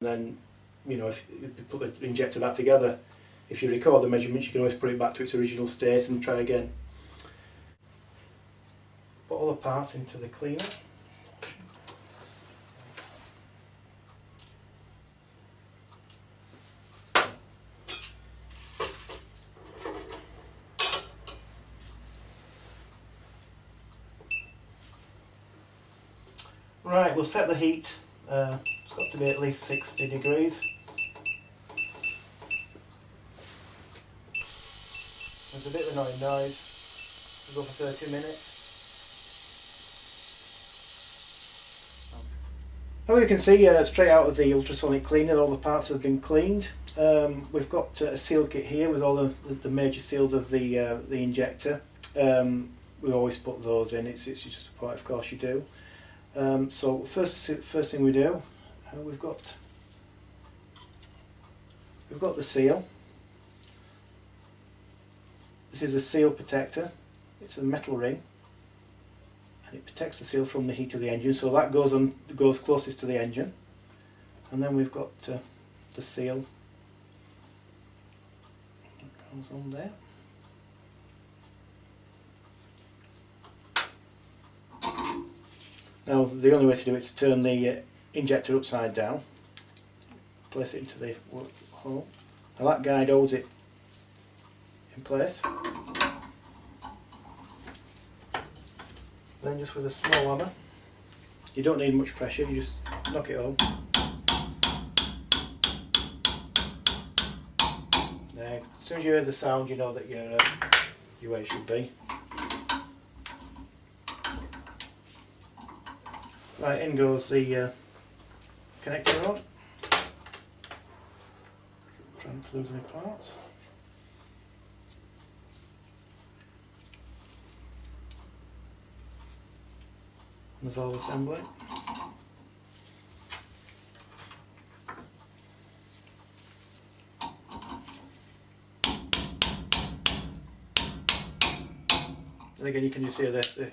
then, you know, if you put the injector back together, if you record the measurements, you can always put it back to its original state and try again. Put all the parts into the cleaner. Right, we'll set the heat. It's got to be at least 60 degrees. There's a bit of annoying noise. We'll go for 30 minutes. Now you can see straight out of the ultrasonic cleaner, all the parts have been cleaned. We've got a seal kit here with all the major seals of the injector. We always put those in. It's just a point, of course you do. So first thing we do, we've got the seal. This is a seal protector. It's a metal ring, and it protects the seal from the heat of the engine. So that goes closest to the engine, and then we've got the seal that goes on there. Now the only way to do it is to turn the injector upside down, place it into the hole. Now that guide holds it in place. Then just with a small hammer, you don't need much pressure, you just knock it home. Now, as soon as you hear the sound, you know that you're where you should be. Right, in goes the connector rod. Try not to lose any parts. And the valve assembly. And again, you can just hear the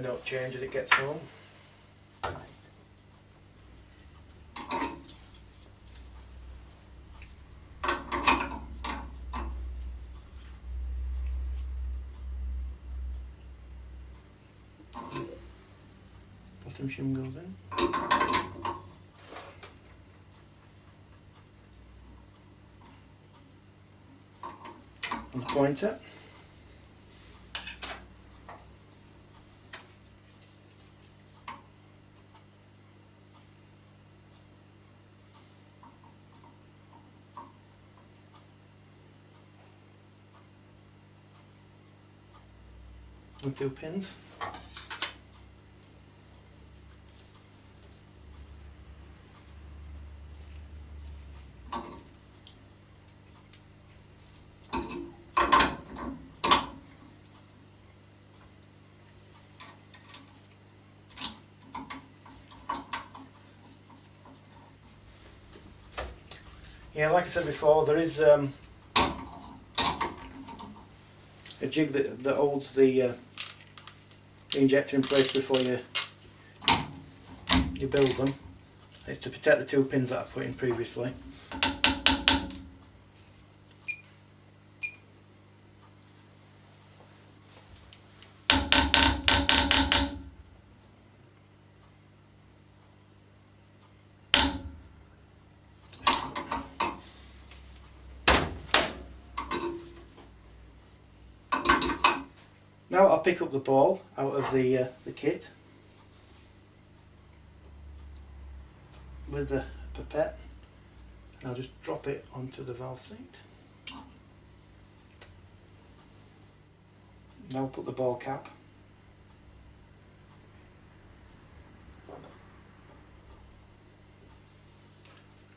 note change as it gets home. Bottom shim goes in. And the pointer. And 2 pins. Yeah, like I said before, there is a jig that holds the injector in place before you build them. It's to protect the 2 pins that I put in previously. Now I'll pick up the ball out of the kit with the pipette, and I'll just drop it onto the valve seat. Now I'll put the ball cap.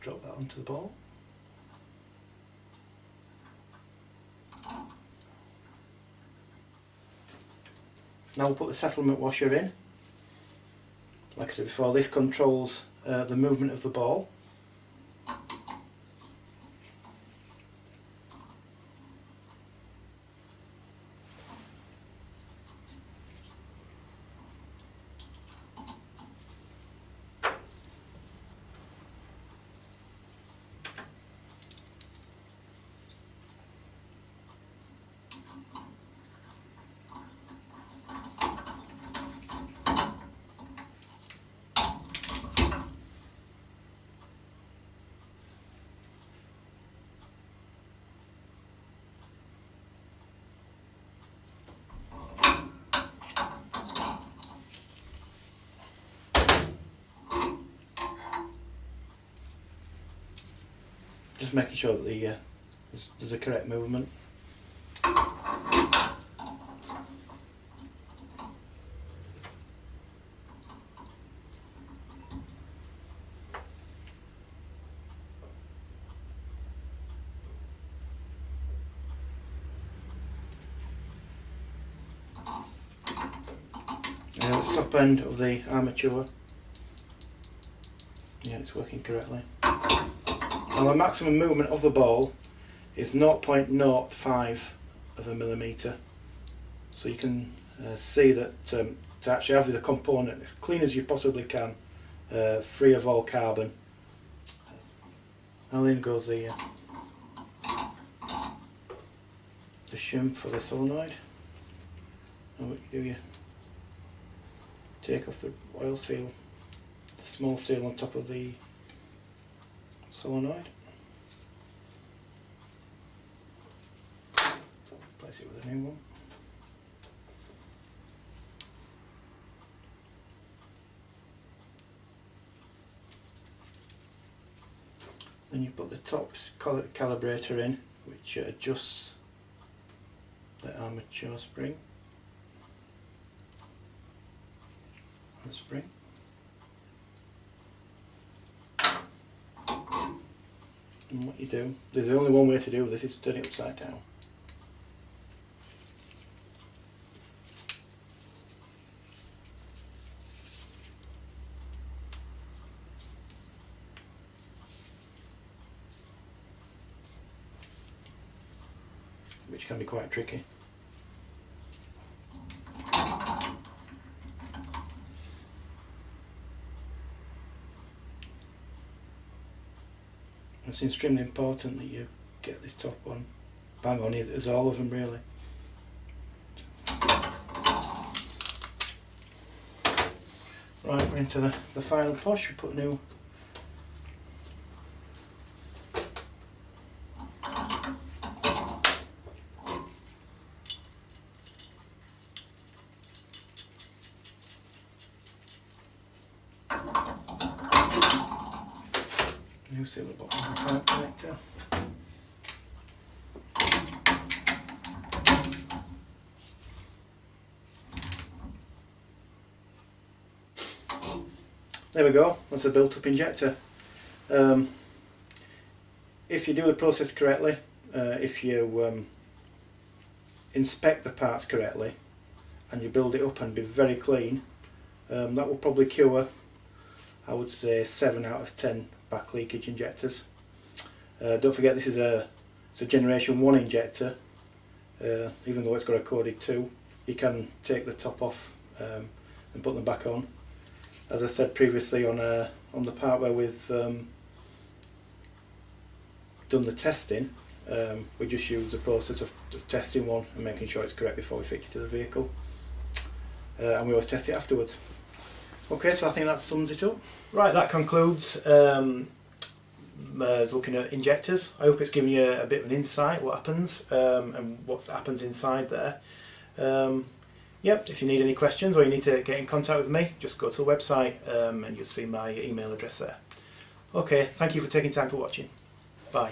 Drop that onto the ball. Now we'll put the settlement washer in. Like I said before, this controls the movement of the ball. just making sure that there's a correct movement. The top end of the armature, yeah, it's working correctly. Now the maximum movement of the ball is 0.05 of a millimetre, so you can see that to actually have the component as clean as you possibly can, free of all carbon. Now in goes the shim for the solenoid. And what you do, you take off the oil seal, the small seal on top of the solenoid, place it with a new one, then you put the top calibrator in, which adjusts the armature spring and spring. And what you do, there's only one way to do this, is turn it upside down. Which can be quite tricky. It's extremely important that you get this top one bang on, as all of them really. Right, we're into the final push. We put new seal the bottom of the pipe connector. There we go, that's a built-up injector. If you do the process correctly, if you inspect the parts correctly and you build it up and be very clean, that will probably cure, I would say, 7 out of 10 back leakage injectors. Don't forget, this is a generation 1 injector. Even though it's got a coded 2, you can take the top off and put them back on. As I said previously, on the part where we've done the testing, we just use the process of testing one and making sure it's correct before we fit it to the vehicle, and we always test it afterwards. Okay, so I think that sums it up. Right, that concludes looking at injectors. I hope it's given you a bit of an insight what happens and what happens inside there. Yep, if you need any questions or you need to get in contact with me, just go to the website and you'll see my email address there. Okay, thank you for taking time for watching. Bye.